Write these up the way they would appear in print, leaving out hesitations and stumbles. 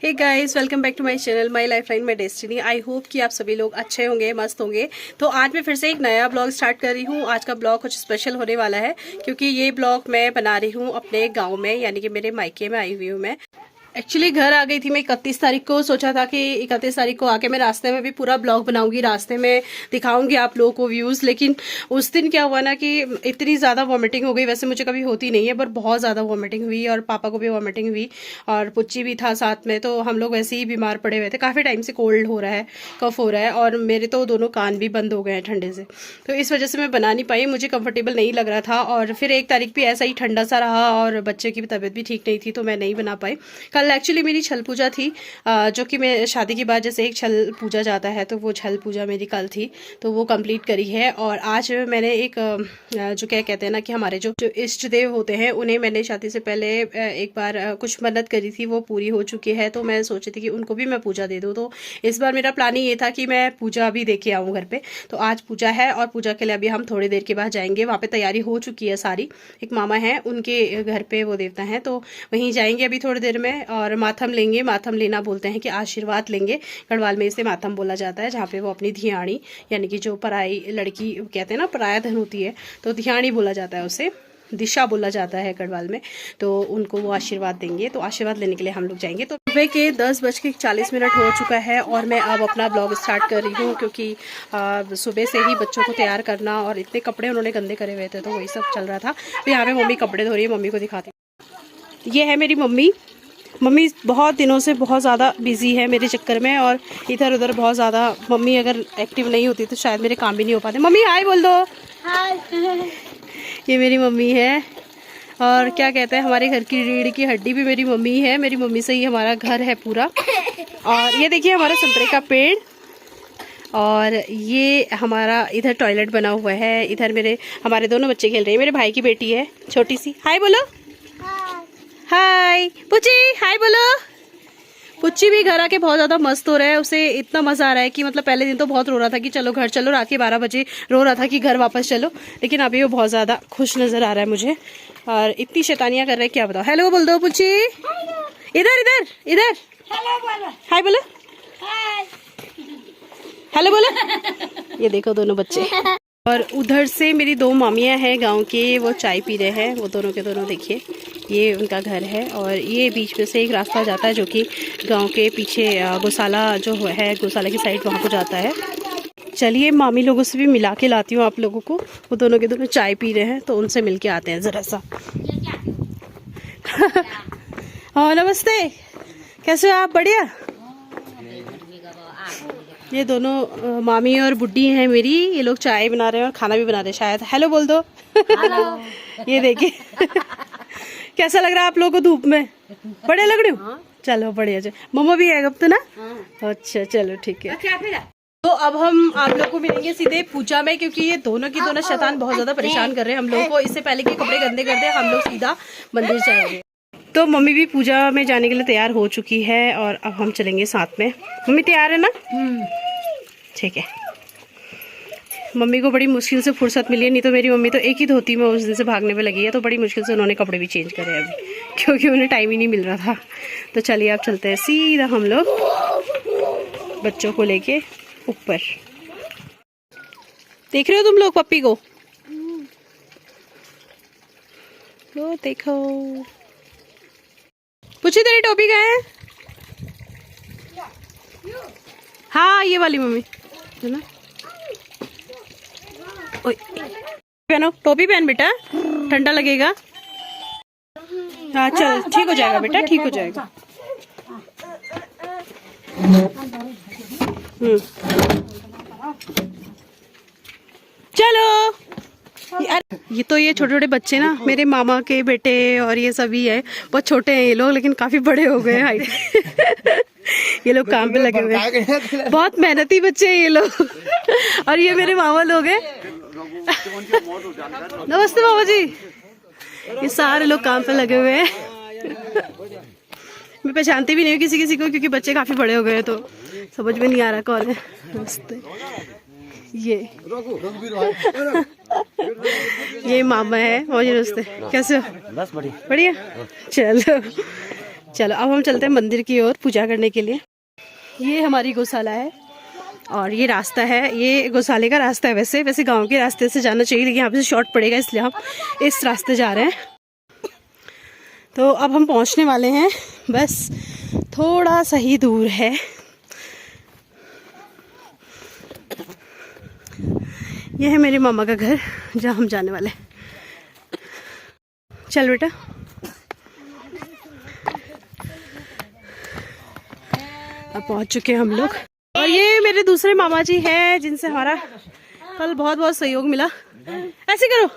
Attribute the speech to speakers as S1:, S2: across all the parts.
S1: Hey guys, welcome back to my channel my life line my destiny. I hope कि आप सभी लोग अच्छे होंगे, मस्त होंगे। तो आज मैं फिर से एक नया ब्लॉग स्टार्ट कर रही हूँ। आज का ब्लॉग कुछ स्पेशल होने वाला है क्योंकि ये ब्लॉग मैं बना रही हूँ अपने गांव में, यानी कि मेरे मायके में आई हुई हूँ मैं। एक्चुअली घर आ गई थी मैं 31 तारीख को। सोचा था कि 31 तारीख को आके मैं रास्ते में भी पूरा ब्लॉग बनाऊंगी, रास्ते में दिखाऊंगी आप लोगों को व्यूज़। लेकिन उस दिन क्या हुआ ना कि इतनी ज़्यादा वॉमिटिंग हो गई। वैसे मुझे कभी होती नहीं है पर बहुत ज़्यादा वॉमिटिंग हुई और पापा को भी वॉमिटिंग हुई और पुच्ची भी था साथ में। तो हम लोग वैसे ही बीमार पड़े हुए थे। काफ़ी टाइम से कोल्ड हो रहा है, कफ हो रहा है और मेरे तो दोनों कान भी बंद हो गए हैं ठंडे से। तो इस वजह से मैं बना नहीं पाई, मुझे कंफर्टेबल नहीं लग रहा था। और फिर 1 तारीख भी ऐसा ही ठंडा सा रहा और बच्चे की भी तबीयत भी ठीक नहीं थी तो मैं नहीं बना पाई। कल एक्चुअली मेरी छल पूजा थी, जो कि मैं शादी के बाद जैसे एक छल पूजा जाता है तो वो छल पूजा मेरी कल थी, तो वो कंप्लीट करी है। और आज मैंने एक जो क्या कहते हैं ना कि हमारे जो इष्ट देव होते हैं उन्हें मैंने शादी से पहले एक बार कुछ मन्नत करी थी, वो पूरी हो चुकी है। तो मैं सोची थी कि उनको भी मैं पूजा दे दूँ। तो इस बार मेरा प्लान ये था कि मैं पूजा भी दे के आऊँ घर पे। तो आज पूजा है और पूजा के लिए अभी हम थोड़ी देर के बाद जाएंगे। वहाँ पे तैयारी हो चुकी है सारी। एक मामा है, उनके घर पे वो देवता है तो वहीं जाएंगे अभी थोड़ी देर में। और माथम लेंगे। माथम लेना बोलते हैं कि आशीर्वाद लेंगे। गढ़वाल में इसे माथम बोला जाता है, जहाँ पे वो अपनी धियाणी यानी कि जो पराई लड़की कहते हैं ना, पराया धन होती है, तो धियाणी बोला जाता है, उसे दिशा बोला जाता है गढ़वाल में। तो उनको वो आशीर्वाद देंगे। तो आशीर्वाद लेने के लिए हम लोग जाएंगे। तो सुबह के 10:40 हो चुका है और मैं अब अपना ब्लॉग स्टार्ट कर रही हूँ क्योंकि सुबह से ही बच्चों को तैयार करना और इतने कपड़े उन्होंने गंदे करे हुए थे तो वही सब चल रहा था। तो यहाँ पे मम्मी कपड़े धो रही है, मम्मी को दिखाती हूँ। ये है मेरी मम्मी। मम्मी बहुत दिनों से बहुत ज़्यादा बिजी है मेरे चक्कर में और इधर उधर बहुत ज़्यादा। मम्मी अगर एक्टिव नहीं होती तो शायद मेरे काम भी नहीं हो पाते। मम्मी हाय बोल दो। हाय। ये मेरी मम्मी है और क्या कहते हैं, हमारे घर की रीढ़ की हड्डी भी मेरी मम्मी है। मेरी मम्मी से ही हमारा घर है पूरा। और ये देखिए हमारा संतरे का पेड़। और ये हमारा इधर टॉयलेट बना हुआ है। इधर हमारे दोनों बच्चे खेल रहे हैं। मेरे भाई की बेटी है छोटी सी। हाय बोलो। हाय पुच्ची, हाय बोलो। पुच्ची भी घर आके बहुत ज़्यादा मस्त हो रहा है। उसे इतना मज़ा आ रहा है कि मतलब पहले दिन तो बहुत रो रहा था कि चलो घर चलो, रात के 12 बजे रो रहा था कि घर वापस चलो। लेकिन अभी वो बहुत ज़्यादा खुश नज़र आ रहा है मुझे और इतनी शैतानियाँ कर रहा है क्या बताओ। हेलो बोल दो पुच्ची। इधर इधर इधर हाय बोलो। हेलो बोलो। ये देखो दोनों बच्चे। और उधर से मेरी 2 मामियाँ हैं गांव के, वो चाय पी रहे हैं। वो दोनों के दोनों देखिए, ये उनका घर है और ये बीच में से एक रास्ता जाता है जो कि गांव के पीछे गौशाला जो है, गौशाला की साइड वहाँ को जाता है। चलिए मामी लोगों से भी मिला के लाती हूँ आप लोगों को। वो दोनों के दोनों चाय पी रहे हैं तो उनसे मिल के आते हैं ज़रा सा। हाँ नमस्ते, कैसे हो आप? बढ़िया। ये दोनों मामी और बुड्ढी हैं मेरी। ये लोग चाय बना रहे हैं और खाना भी बना रहे हैं शायद। हेलो बोल दो। ये देखिए कैसा लग रहा है आप लोगों को धूप में? बढ़िया लग रही हूँ? चलो बढ़िया। मम्मा भी है अब तो ना? अच्छा चलो ठीक है। तो अब हम आप लोग को मिलेंगे सीधे पूजा में क्योंकि ये दोनों की दोनों शैतान बहुत ज्यादा परेशान कर रहे हैं हम लोगों को। इससे पहले कि कपड़े गंदे कर दे हम लोग सीधा मंदिर जाएंगे। तो मम्मी भी पूजा में जाने के लिए तैयार हो चुकी है और अब हम चलेंगे साथ में। मम्मी तैयार है ना? ठीक है। मम्मी को बड़ी मुश्किल से फुर्सत मिली है, नहीं तो मेरी मम्मी तो एक ही धोती में उस दिन से भागने में लगी है। तो बड़ी मुश्किल से उन्होंने कपड़े भी चेंज करे अभी क्योंकि उन्हें टाइम ही नहीं मिल रहा था। तो चलिए अब चलते हैं सीधा हम लोग बच्चों को लेके ऊपर। देख रहे हो तुम लोग पप्पी को? लो देखो। पूछी तेरी टोपी कहाँ है? हाँ ये वाली मम्मी है ना। पहनो टोपी, पहन बेटा, ठंडा लगेगा। हाँ चल ठीक हो जाएगा बेटा, ठीक हो जाएगा। चलो। ये तो ये छोटे छोटे बच्चे ना मेरे मामा के बेटे और ये सभी है। बहुत छोटे हैं ये लोग लेकिन काफी बड़े हो गए हाइट। ये लोग काम पे लगे हुए हैं, बहुत मेहनती बच्चे हैं ये लोग। और ये मेरे मामा लोग हैं। नमस्ते मामा जी। ये सारे लोग काम पे लगे हुए हैं। मैं पहचानती भी नहीं हूँ किसी को क्योंकि बच्चे काफी बड़े हो गए हैं तो समझ में नहीं आ रहा कौन है। नमस्ते। ये मामा है। और नमस्ते, कैसे हो?
S2: बस बढ़िया।
S1: बढ़िया। चलो चलो अब हम चलते हैं मंदिर की ओर पूजा करने के लिए। ये हमारी गौशाला है और ये रास्ता है, ये गौशाले का रास्ता है। वैसे गांव के रास्ते से जाना चाहिए, लेकिन यहाँ पे शॉर्ट पड़ेगा इसलिए हम इस रास्ते जा रहे हैं। तो अब हम पहुँचने वाले हैं, बस थोड़ा सा ही दूर है। ये है मेरे मामा का घर जहाँ हम जाने वाले हैं। चल बेटा। अब पहुंच चुके हैं हम लोग। और ये मेरे दूसरे मामा जी हैं जिनसे हमारा कल बहुत बहुत सहयोग मिला। ऐसे करो।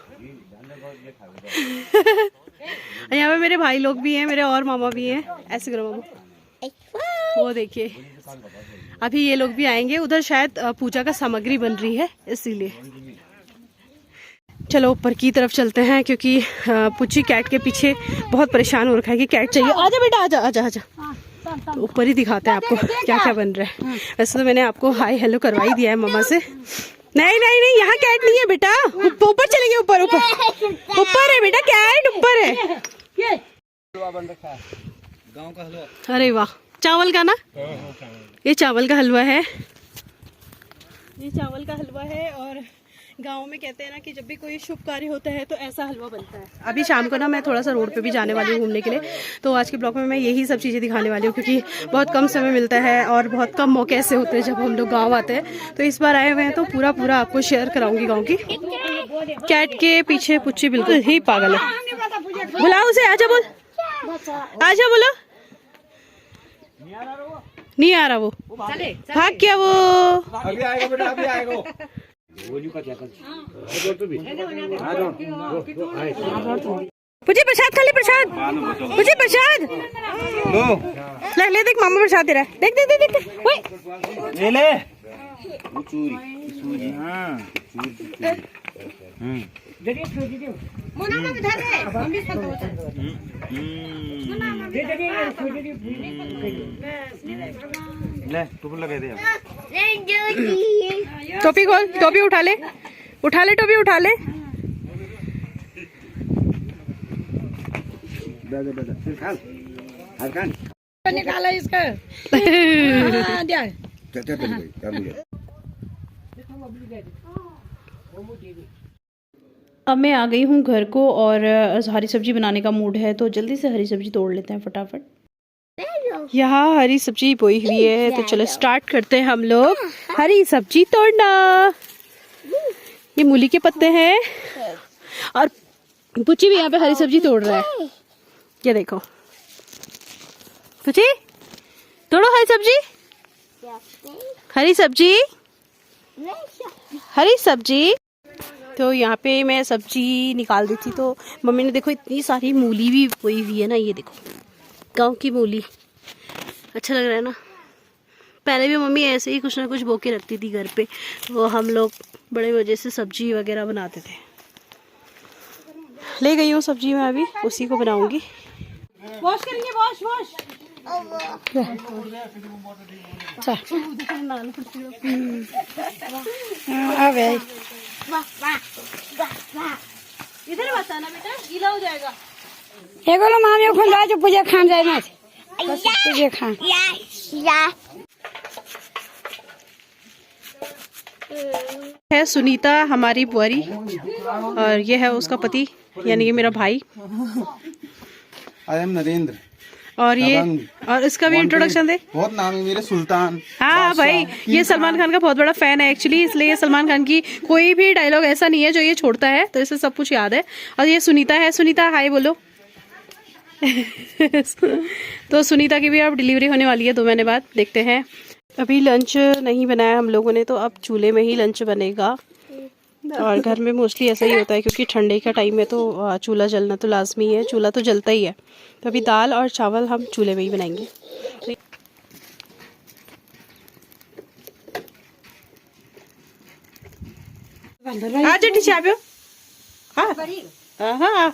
S1: यहाँ पे मेरे भाई लोग भी हैं, मेरे और मामा भी हैं। ऐसे करो मामा। वो देखिए अभी ये लोग भी आएंगे। उधर शायद पूजा का सामग्री बन रही है इसीलिए। चलो ऊपर की तरफ चलते हैं, क्योंकि पुच्ची कैट के पीछे बहुत परेशान हो रखा है कि कैट चाहिए। आजा बेटा आजा आजा आजा। तो ऊपर ही दिखाते हैं आपको क्या क्या बन रहा है। वैसे तो मैंने आपको हाय हेलो करवा ही दिया है मामा से। नहीं नहीं नहीं, यहाँ कैट नहीं है बेटा। ऊपर चलेंगे, ऊपर ऊपर ऊपर है बेटा, कैट ऊपर है।
S2: गांव का हलवा।
S1: अरे वाह, चावल का ना? ये चावल का हलवा है, ये चावल का हलवा है। और गांव में कहते हैं ना कि जब भी कोई शुभ कार्य होता है तो ऐसा हलवा बनता है। अभी शाम को ना मैं थोड़ा सा रोड पे भी जाने वाली हूँ घूमने के लिए, तो आज के ब्लॉग में मैं यही सब चीज़ें दिखाने वाली हूँ, क्योंकि बहुत कम समय मिलता है और बहुत कम मौके ऐसे होते हैं जब हम लोग गाँव आते हैं। तो इस बार आए हुए हैं तो पूरा आपको शेयर कराऊंगी गाँव की। कैट के पीछे पुच्ची बिल्कुल ही पागल है। बुलाओ उसे, आजा बोल, आजा बोलो। नहीं आ रहा वो, भाग गया वो।
S2: अभी आएगा बेटा, अभी आएगा।
S1: मुझे प्रसाद खा ले, प्रसाद मुझे प्रसाद ले देख, मामा प्रसाद दे रहा है। देख देख देख देख,
S2: ले ले। ले टोपी लगा दे।
S1: टोपी खोल, टोपी उठा ले, उठा ले, टोपी उठा ले।
S3: निकाला इसका।
S1: अब मैं आ गई हूँ घर को और हरी सब्जी बनाने का मूड है, तो जल्दी से हरी सब्जी तोड़ लेते हैं फटाफट। यहाँ हरी सब्जी बोई हुई है, तो चलो स्टार्ट करते हैं हम लोग हरी सब्जी तोड़ना। ये मूली के पत्ते हैं और पुच्ची भी यहाँ पे हरी सब्जी तोड़ रहा है। ये देखो पुच्ची, तोड़ो हरी सब्जी, हरी सब्जी, हरी सब्जी। तो यहाँ पे मैं सब्जी निकाल दी थी, तो मम्मी ने देखो इतनी सारी मूली भी बोई हुई है ना। ये देखो गांव की मूली, अच्छा लग रहा है ना। पहले भी मम्मी ऐसे ही कुछ ना कुछ बो के रखती थी घर पे, वो हम लोग बड़े मजे से सब्जी वगैरह बनाते थे। ले गई हूँ सब्जी, मैं अभी उसी को बनाऊंगी। वॉश करेंगे, वॉश वॉश। इधर बताना बेटा, गीला हो जाएगा।
S3: एगो मामी खुलवा जो पूजा खान जाए ना, पूजा खान।
S1: है सुनीता हमारी बुआरी, और ये है उसका पति यानी कि मेरा भाई।
S2: I am Narendra.
S1: और ये और इसका भी इंट्रोडक्शन दे।
S2: बहुत नाम है मेरे, सुल्तान।
S1: हाँ भाई, ये सलमान खान का बहुत बड़ा फैन है एक्चुअली, इसलिए सलमान खान की कोई भी डायलॉग ऐसा नहीं है जो ये छोड़ता है, तो इसे सब कुछ याद है। और ये सुनीता है, सुनीता हाय बोलो। तो सुनीता की भी अब डिलीवरी होने वाली है 2 महीने बाद, देखते हैं। अभी लंच नहीं बनाया हम लोगों ने, तो अब चूल्हे में ही लंच बनेगा। और घर में मोस्टली ऐसा ही होता है, क्योंकि ठंडे का टाइम है तो चूल्हा जलना तो लाजमी है, चूल्हा तो जलता ही है। तो अभी दाल और चावल हम चूल्हे में ही बनाएंगे। आज चाव्यो हाँ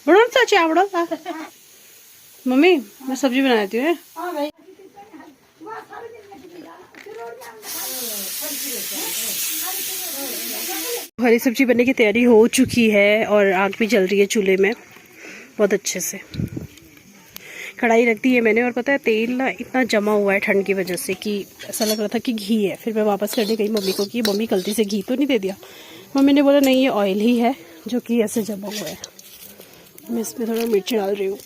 S1: बड़ो तो चावड़ो। मम्मी मैं सब्जी बनाती हूँ। हरी सब्जी बनने की तैयारी हो चुकी है और आग भी जल रही है चूल्हे में बहुत अच्छे से। कढ़ाई रख दी है मैंने, और पता है तेल ना इतना जमा हुआ है ठंड की वजह से कि ऐसा लग रहा था कि घी है। फिर मैं वापस करने गई मम्मी को कि मम्मी गलती से घी तो नहीं दे दिया। मम्मी ने बोला नहीं ये ऑयल ही है जो कि ऐसे जमा हुआ है। मैं इसमें थोड़ा मिर्च डाल रही हूँ।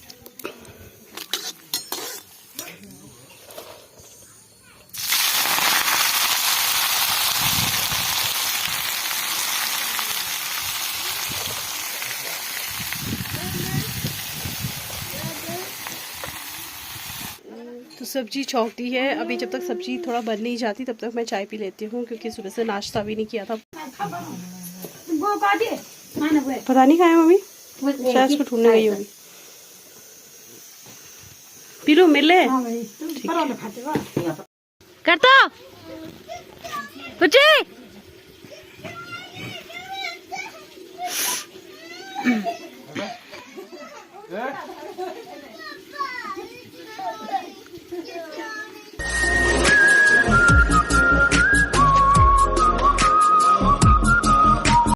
S1: तो सब्जी छौंकती है अभी। जब तक सब्जी थोड़ा बन नहीं जाती तब तक मैं चाय पी लेती हूँ, क्योंकि सुबह से नाश्ता भी नहीं किया था। पता नहीं कहाँ है मम्मी, शायद उसको ढूंढने गई होगी। पी लो मिले करता कुछ